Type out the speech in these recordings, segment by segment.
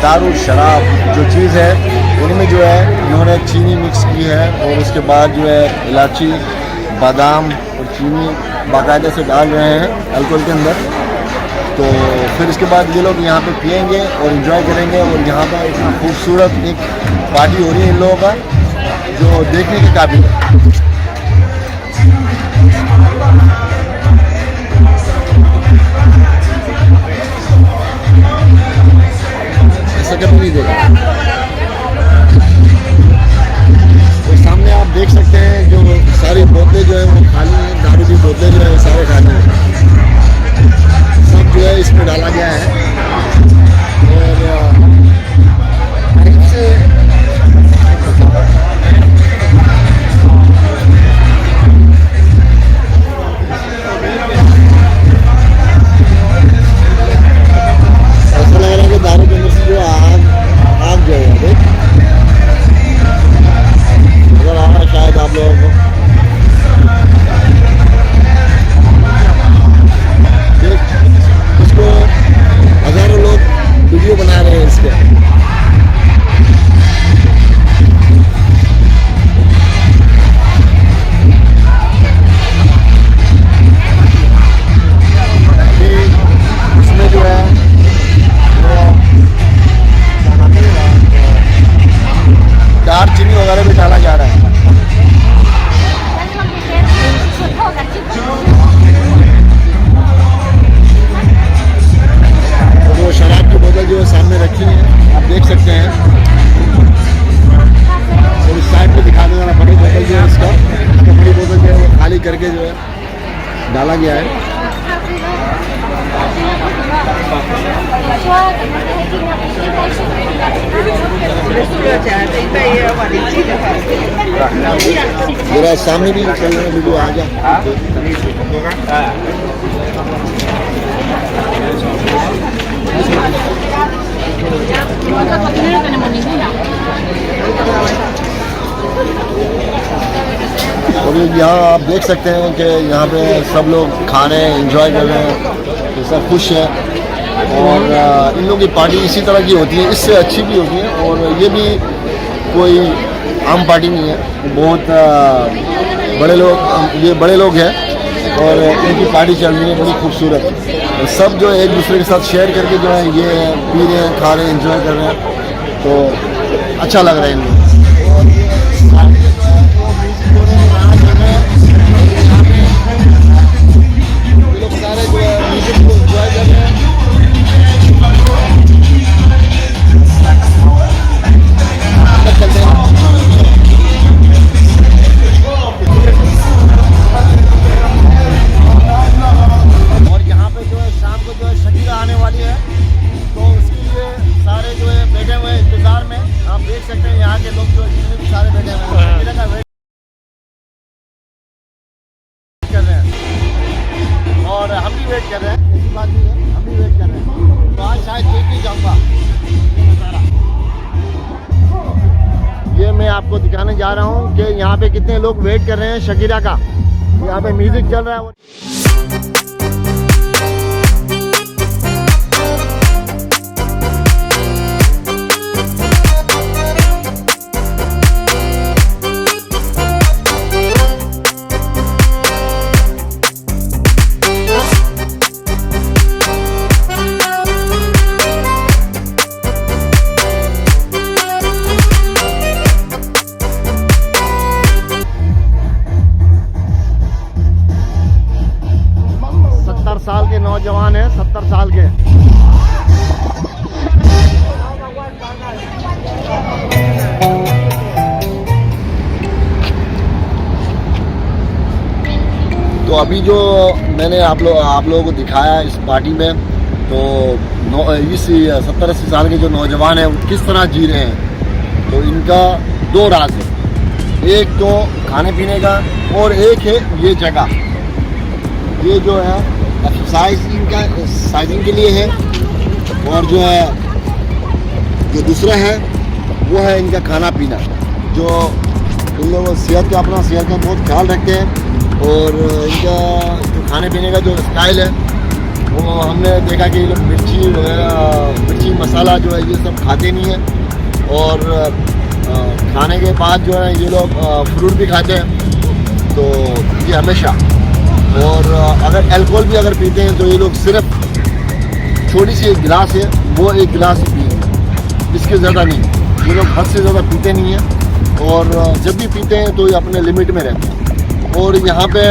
दारू शराब जो चीज़ है इनमें जो है इन्होंने चीनी मिक्स की है और उसके बाद जो है इलायची बादाम और चीनी बाकायदे से डाल रहे हैं अल्कोहल के अंदर। तो फिर इसके बाद ये लोग यहाँ पे पिएंगे और इन्जॉय करेंगे। और यहाँ पर इतना खूबसूरत एक पार्टी हो रही है इन लोगों का जो देखने के काबिल है। ऐसा कभी नहीं देखा। तो सामने आप देख सकते हैं जो सारी बोतलें जो है वो खाली हैं, दारू की बोतलें जो है वो सारे खाली हैं। सब जो है इसमें डाला गया है और से ऐसा लग रहा है कि दारू के अंदर से जो आग जो है देख नजर आ रहा है शायद आप लोगों को। देख इसको हजारों लोग वीडियो बना रहे हैं इसके। इसमें जो है दार चीनी वगैरह भी डाला जा रहा है। तो वो शराब की बोतल जो है सामने रखी है आप देख सकते हैं। और इस साइड पे दिखा देना बड़ी बोतल जो है इसका बड़ी बोतल जो है वो खाली करके जो है डाला गया है। जरा सामने भी चल रहे वीडियो आ गया। और यहाँ आप देख सकते हैं कि यहाँ पे सब लोग खा रहे हैं, एंजॉय कर रहे हैं, तो सब खुश हैं। और इन लोगों की पार्टी इसी तरह की होती है, इससे अच्छी भी होती है। और ये भी कोई आम पार्टी नहीं है, बहुत बड़े लोग, ये बड़े लोग हैं और इनकी पार्टी चल रही है बड़ी खूबसूरत। और सब जो है एक दूसरे के साथ शेयर करके जो है ये पी रहे हैं, खा रहे हैं, एंजॉय कर रहे हैं, तो अच्छा लग रहा है इन लोग। सारे जो है म्यूजिक को एंजॉय कर रहे हैं। चलते हैं और यहाँ पे जो है शाम को जो है शकीरा आने वाली है, तो उसके लिए सारे जो है बैठे हुए हैं इंतजार में। आप देख सकते हैं यहाँ के लोग जो है जितने भी सारे बैठे हुए हैं शकीरा का वेट कर रहे हैं और हम भी वेट कर रहे हैं। ऐसी बात नहीं है, हम भी वेट कर रहे हैं। तो आज शायद देख नहीं जाऊँगा ये मैं आपको दिखाने जा रहा हूँ कि यहाँ पे कितने लोग वेट कर रहे हैं शकीरा का। यहाँ पे म्यूजिक चल रहा है। 70 साल के नौजवान हैं, 70 साल के। तो अभी जो मैंने आप लोगों को दिखाया इस पार्टी में, तो इस 70-80 साल के जो नौजवान हैं वो किस तरह जी रहे हैं, तो इनका दो राज है। एक तो खाने पीने का और एक है ये जगह। ये जो है एक्सरसाइजिंग के लिए है और जो है जो दूसरा है वो है इनका खाना पीना। जो इन लोग सेहत का बहुत ख्याल रखते हैं और इनका जो खाने पीने का जो स्टाइल है वो हमने देखा कि ये लोग मिर्ची वगैरह, मिर्ची मसाला जो है ये सब खाते नहीं हैं। और खाने के बाद जो है ये लोग फ्रूट भी खाते हैं, तो ये हमेशा। और अगर अल्कोहल भी अगर पीते हैं तो ये लोग सिर्फ छोटी सी एक गिलास है, वो एक गिलास ही पिएंगे, इसके ज़्यादा नहीं। ये लोग हद से ज़्यादा पीते नहीं हैं, और जब भी पीते हैं तो ये अपने लिमिट में रहते हैं। और यहाँ पे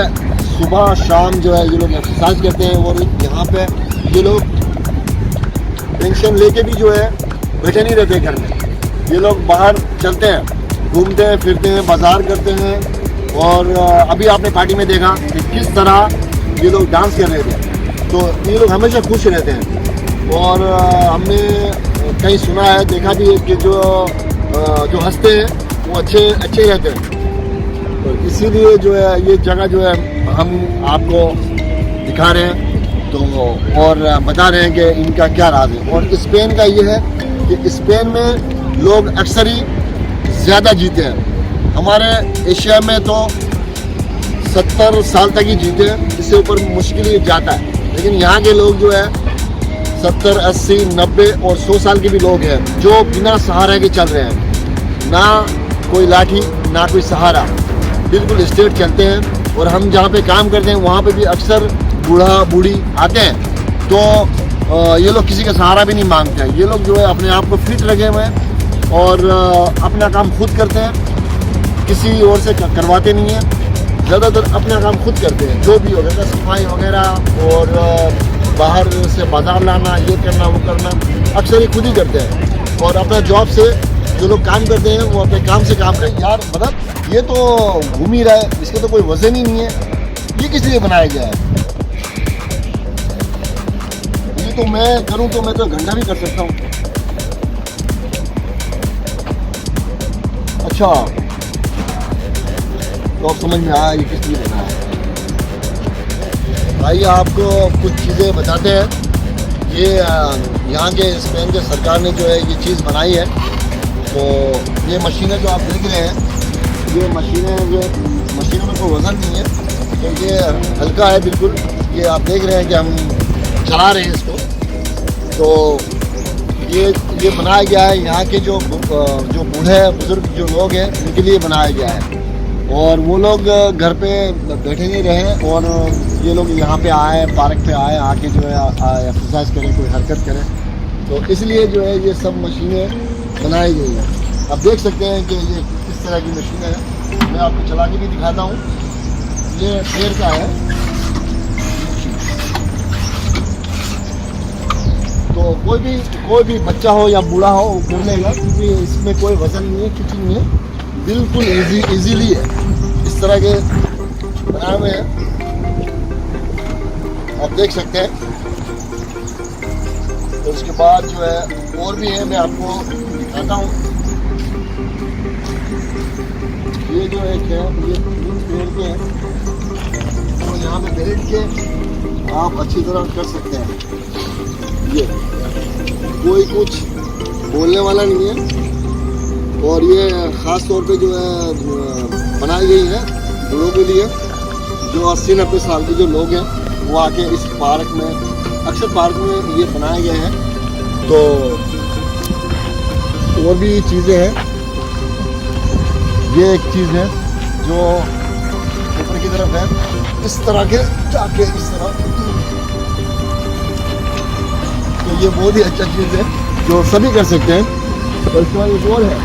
सुबह शाम जो है ये लोग एक्सरसाइज करते हैं। और यहाँ पे ये लोग टेंशन लेके भी जो है बैठे नहीं रहते घर में, ये लोग बाहर चलते हैं, घूमते हैं, फिरते हैं, बाजार करते हैं। और अभी आपने पार्टी में देखा कि किस तरह ये लोग डांस कर रहे थे, तो ये लोग हमेशा खुश रहते हैं। और हमने कहीं सुना है, देखा भी है कि जो हंसते हैं वो अच्छे रहते हैं। तो इसीलिए जो है ये जगह जो है हम आपको दिखा रहे हैं, तो और बता रहे हैं कि इनका क्या राज है। और स्पेन का ये है कि स्पेन में लोग अक्सर ही ज़्यादा जीते हैं। हमारे एशिया में तो 70 साल तक ही जीते हैं, इससे ऊपर मुश्किल ही जाता है। लेकिन यहाँ के लोग जो है 70, 80, 90 और 100 साल के भी लोग हैं जो बिना सहारा के चल रहे हैं, ना कोई लाठी ना कोई सहारा, बिल्कुल स्ट्रेट चलते हैं। और हम जहाँ पे काम करते हैं वहाँ पे भी अक्सर बूढ़ा बूढ़ी आते हैं, तो ये लोग किसी का सहारा भी नहीं मांगते हैं। ये लोग जो है अपने आप को फिट रखे हुए हैं और अपना काम खुद करते हैं, किसी और से करवाते नहीं हैं। ज़्यादातर अपना काम खुद करते हैं, जो भी होगा सफाई वगैरह और बाहर से बाजार लाना, ये करना वो करना, अक्सर ये खुद ही करते हैं। और अपना जॉब से जो लोग काम करते हैं वो अपने काम से काम करें। यार मतलब ये तो घूम ही रहा है, इसका तो कोई वजन ही नहीं है, ये किस लिए बनाया गया है? ये तो मैं करूं तो मैं तो घंटा भी कर सकता हूं। अच्छा, तो अब समझ में आया ये किस लिए बनाया है। भाई आपको कुछ चीज़ें बताते हैं। ये यहाँ के स्पेन के सरकार ने जो है ये चीज़ बनाई है। तो ये मशीनें जो आप देख रहे हैं, ये मशीनों में कोई वज़न नहीं है, तो ये हल्का है बिल्कुल। ये आप देख रहे हैं कि हम चला रहे हैं इसको। तो ये बनाया गया है यहाँ के जो बूढ़े बुजुर्ग जो लोग हैं उनके लिए बनाया गया है। और वो लोग घर पे बैठे नहीं रहे और ये लोग यहाँ पे आए, पार्क पे आए, आके जो है एक्सरसाइज करें, कोई हरकत करें। तो इसलिए जो है ये सब मशीनें बनाई गई हैं। आप देख सकते हैं कि ये किस तरह की मशीन है। मैं आपको चला के भी दिखाता हूँ। ये शेर का है। तो कोई भी बच्चा हो या बूढ़ा हो वो कर लेगा, क्योंकि इसमें कोई वजन नहीं है, कुछ नहीं है, बिल्कुल इजीली है। इस तरह के बनाए हुए हैं, आप देख सकते हैं। तो उसके बाद जो है और भी है, मैं आपको दिखाता हूँ। ये जो एक है ये पेड़ के हैं, तो यहाँ पे बैठ के आप अच्छी तरह कर सकते हैं। ये कोई कुछ बोलने वाला नहीं है। और ये ख़ास तौर पे जो है बनाई गई है बूढ़ों के लिए, जो 80-90 साल के जो लोग हैं वो आके इस पार्क में, अक्सर पार्क में ये बनाए गए हैं। तो और भी चीज़ें हैं। ये एक चीज़ है जो ऊपर की तरफ है, इस तरह के जाके इस तरह। तो ये बहुत ही अच्छा चीज़ है जो सभी कर सकते हैं। और इसके बाद एक और है,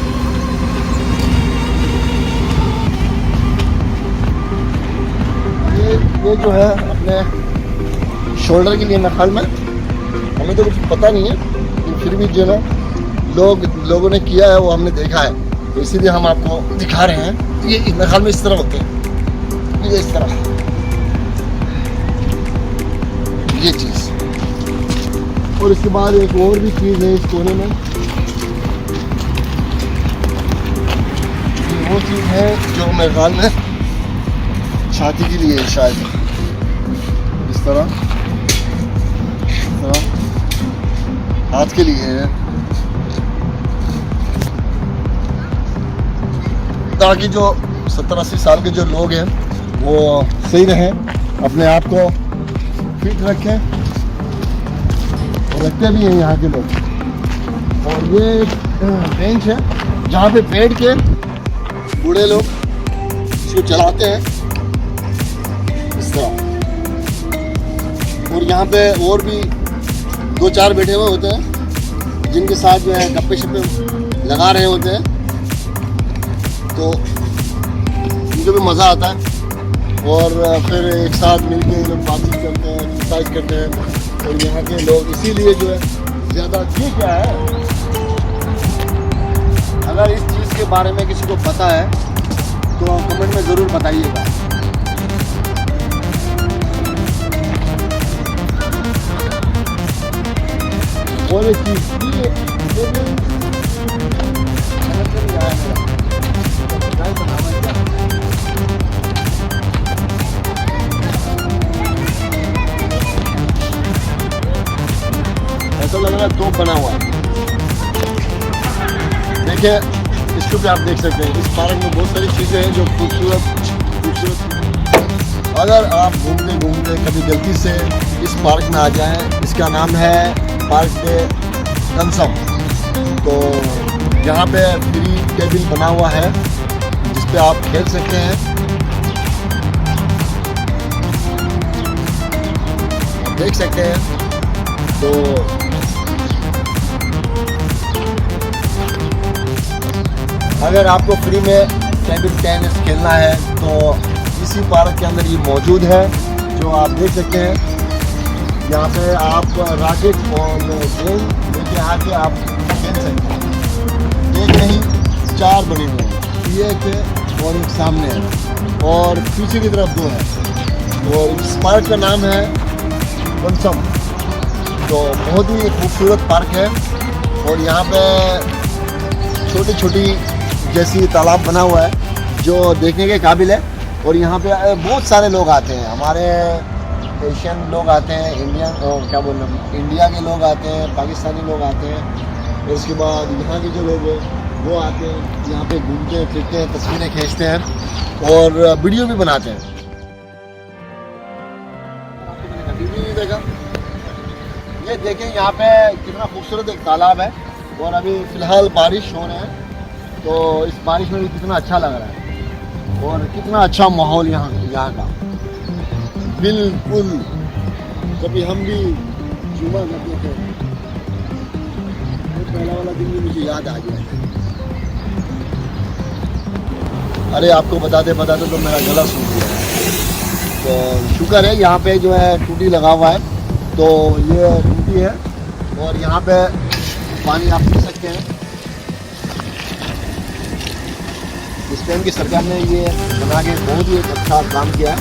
ये जो है अपने शोल्डर के लिए नखल में, हमें तो कुछ पता नहीं है, लेकिन फिर भी जो है लोगों ने किया है वो हमने देखा है, तो इसीलिए हम आपको दिखा रहे हैं। ये नखल में इस तरह होते हैं, ये इस तरह, ये चीज़। और इसके बाद एक और भी चीज़ है इस कोने में, वो चीज़ है जो मेरे ख्याल में छाती के लिए शायद इस तरह हाथ के लिए है, ताकि जो 70-80 साल के जो लोग हैं वो सही रहें, अपने आप को फिट रखें देखते भी हैं यहाँ के लोग। और ये एक बेंच है जहाँ पे बैठ के बूढ़े लोग इसको चलाते हैं इस तरह। और यहाँ पे और भी 2-4 बैठे हुए होते हैं जिनके साथ जो है गप्पे शप्पे लगा रहे होते हैं, तो उनको भी मज़ा आता है। और फिर एक साथ मिलके ये लोग बातचीत करते हैं, एक्सरसाइज करते हैं। और यहाँ के लोग इसीलिए जो है ज़्यादा, ये क्या है, अगर इस चीज़ के बारे में किसी को पता है तो कमेंट में ज़रूर बताइएगा। और एक चीज़ ऐसा लग रहा है तोप बना हुआ है। देखिए इसको भी आप देख सकते हैं। इस पार्क में बहुत सारी चीज़ें हैं जो खूबसूरत। अगर आप घूमते घूमते कभी गलती से इस पार्क में आ जाएं, इसका नाम है पार्क दे कंसम। तो यहाँ पे फ्री टेबल बना हुआ है जिस पे आप खेल सकते हैं। आप देख सकते हैं। तो अगर आपको फ्री में टेबल टेनिस खेलना है तो इसी पार्क के अंदर ये मौजूद है, जो आप देख सकते हैं। यहाँ पे आप रैकेट और गेंद लेके आके आप खेल सकते हैं। एक नहीं 4 बने हुए हैं, ये एक है और एक सामने है और पीछे की तरफ 2 है। और इस पार्क का नाम है कंसम। तो बहुत ही खूबसूरत पार्क है। और यहाँ पे छोटी छोटी जैसी तालाब बना हुआ है जो देखने के काबिल है। और यहाँ पे बहुत सारे लोग आते हैं, हमारे एशियन लोग आते हैं, इंडिया के लोग आते हैं, पाकिस्तानी लोग आते हैं। और उसके बाद यहाँ के जो लोग हैं वो आते हैं, यहाँ पे घूमते फिरते हैं, तस्वीरें खींचते हैं और वीडियो भी बनाते हैं। आपको मैंने नहीं देखा। ये देखें यहाँ पे कितना खूबसूरत एक तालाब है। और अभी फ़िलहाल बारिश हो रहे हैं, तो इस बारिश में भी कितना अच्छा लग रहा है और कितना अच्छा माहौल यहाँ का। बिल्कुल कभी हम भी जुमा करते थे, तो पहला वाला दिन भी मुझे याद आ गया। अरे आपको बताते बताते तो मेरा गला सूख गया है। तो शुक्र है यहाँ पे जो है टूटी लगा हुआ है, तो ये टूटी है और यहाँ पे पानी आप पी सकते हैं। इस टाइम की सरकार ने ये बना के बहुत ही एक अच्छा काम किया है,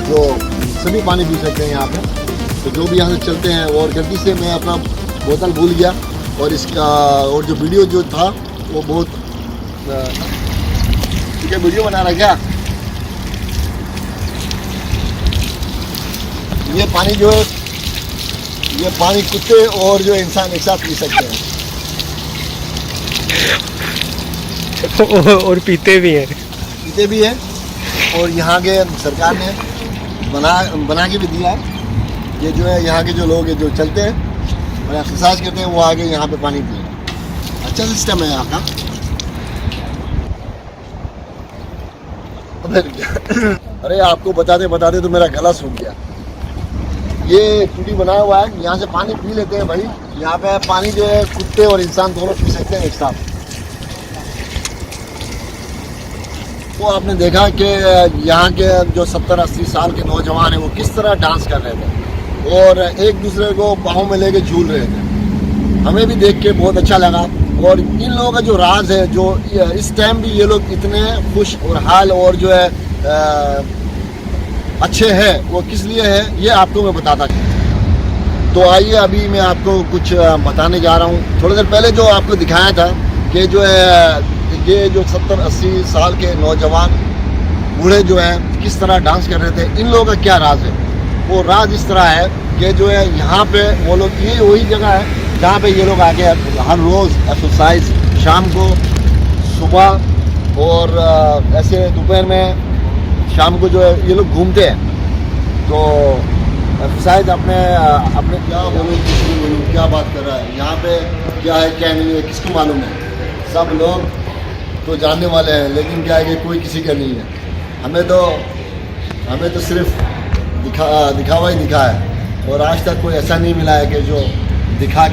जो सभी पानी पी सकते हैं यहाँ पे। तो जो भी यहाँ से चलते हैं, और गलती से मैं अपना बोतल भूल गया और इसका और जो वीडियो जो था वो बहुत ठीक है, वीडियो बना रहा क्या। ये पानी जो है, ये पानी कुत्ते और जो इंसान एक साथ पी सकते हैं और पीते भी हैं। और यहाँ के सरकार ने बना के भी दिया है। ये जो है यहाँ के जो लोग हैं जो चलते हैं और एक्सरसाइज करते हैं, वो आगे यहाँ पे पानी पिए। अच्छा सिस्टम है यहाँ का। अरे आपको बताते बताते तो मेरा गला सूख गया। ये टूटी बनाया हुआ है, यहाँ से पानी पी लेते हैं भाई। यहाँ पे पानी जो है कुत्ते और इंसान दोनों पी सकते हैं एक साथ। वो आपने देखा कि यहाँ के जो 70-80 साल के नौजवान हैं वो किस तरह डांस कर रहे थे और एक दूसरे को बाहों में लेके झूल रहे थे। हमें भी देख के बहुत अच्छा लगा। और इन लोगों का जो राज है, जो इस टाइम भी ये लोग इतने खुश और हाल और जो है अच्छे हैं, वो किस लिए है ये आपको मैं बताता। तो आइए अभी मैं आपको कुछ बताने जा रहा हूँ। थोड़ी देर पहले जो आपको दिखाया था कि जो है ये जो 70-80 साल के नौजवान बूढ़े जो हैं किस तरह डांस कर रहे थे, इन लोगों का क्या राज है। वो राज इस तरह है कि जो है यहाँ पे वो लोग, ये वही जगह है जहाँ पे ये लोग आके हर रोज़ एक्सरसाइज, शाम को, सुबह और ऐसे दोपहर में, शाम को जो है ये लोग घूमते हैं। तो शायद अपने अपने क्या बोलूँ किसी को बोलूँ, क्या बात कर रहा है यहाँ पे, क्या है क्या नहीं है किसको मालूम है। सब लोग तो जानने वाले हैं, लेकिन क्या है कि कोई किसी का नहीं है। हमें तो सिर्फ दिखावा ही दिखा है, और आज तक कोई ऐसा नहीं मिला है कि जो दिखा